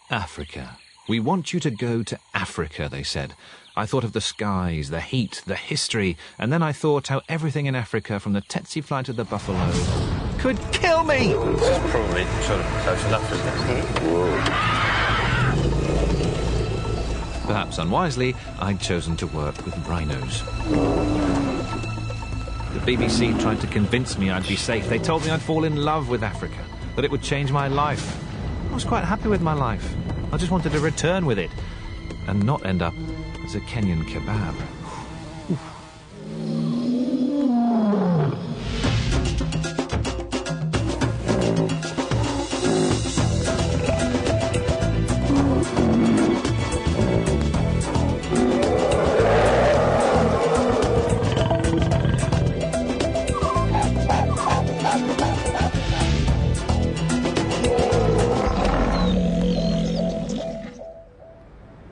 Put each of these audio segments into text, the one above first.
Africa. We want you to go to Africa, they said. I thought of the skies, the heat, the history, and then I thought how everything in Africa, from the tsetse flight to the buffalo, could kill me! This is probably sort of close enough, isn't it? Perhaps unwisely, I'd chosen to work with rhinos. The BBC tried to convince me I'd be safe. They told me I'd fall in love with Africa, that it would change my life. I was quite happy with my life. I just wanted to return with it and not end up as a Kenyan kebab.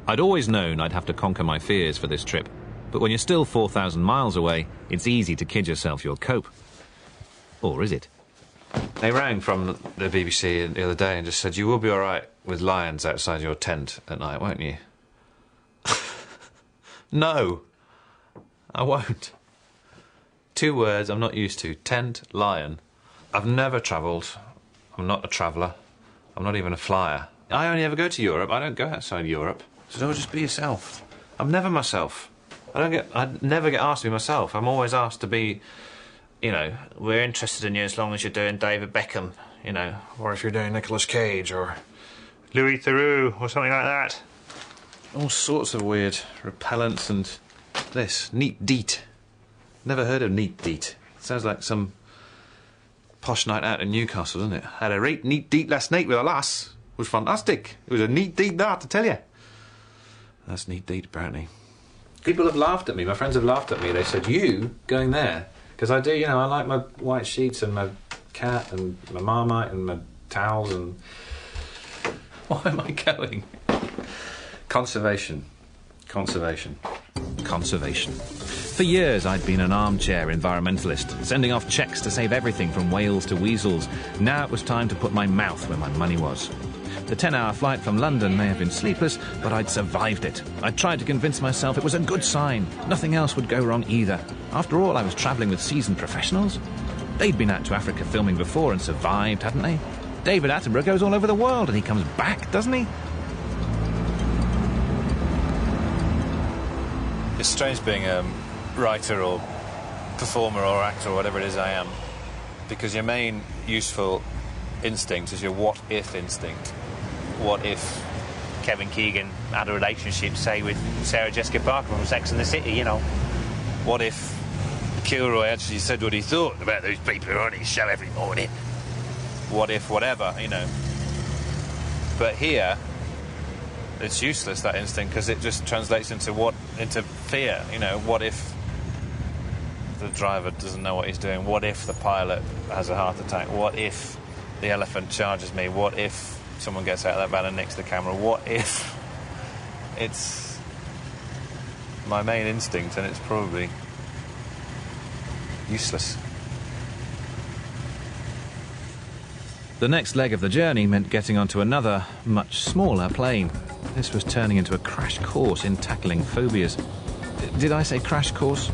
I'd always known I'd have to conquer my fears for this trip, but when you're still 4,000 miles away, it's easy to kid yourself you'll cope. Or is it? They rang from the BBC the other day and just said, you will be all right with lions outside your tent at night, won't you? No, I won't. 2 words I'm not used to. Tent, lion. I've never travelled. I'm not a traveller. I'm not even a flyer. I only ever go to Europe. I don't go outside Europe. So don't just be yourself. I'm never myself. I never get asked to be myself. I'm always asked to be, you know, we're interested in you as long as you're doing David Beckham, you know, or if you're doing Nicolas Cage or Louis Theroux or something like that. All sorts of weird repellents and this, neat deet. Never heard of neat deet. Sounds like some posh night out in Newcastle, doesn't it? Had a right neat deet last night with a lass. It was fantastic. It was a neat deet that, I tell you. That's neat deed, apparently. People have laughed at me. My friends have laughed at me. They said, you going there? Because I do, you know, I like my white sheets and my cat and my Marmite and my towels and... Why am I going? Conservation. Conservation. Conservation. For years, I'd been an armchair environmentalist, sending off cheques to save everything from whales to weasels. Now it was time to put my mouth where my money was. The 10-hour flight from London may have been sleepless, but I'd survived it. I'd tried to convince myself it was a good sign. Nothing else would go wrong either. After all, I was travelling with seasoned professionals. They'd been out to Africa filming before and survived, hadn't they? David Attenborough goes all over the world and he comes back, doesn't he? It's strange being a writer or performer or actor or whatever it is I am, because your main useful instinct is your what-if instinct. What if Kevin Keegan had a relationship, say, with Sarah Jessica Parker from Sex and the City, you know? What if Kilroy actually said what he thought about those people who are on his show every morning? What if whatever, you know? But here, it's useless, that instinct, because it just translates into fear, you know? What if the driver doesn't know what he's doing? What if the pilot has a heart attack? What if the elephant charges me? What if someone gets out of that van and nicks the camera? What if? It's my main instinct, and it's probably useless. The next leg of the journey meant getting onto another, much smaller plane. This was turning into a crash course in tackling phobias. Did I say crash course?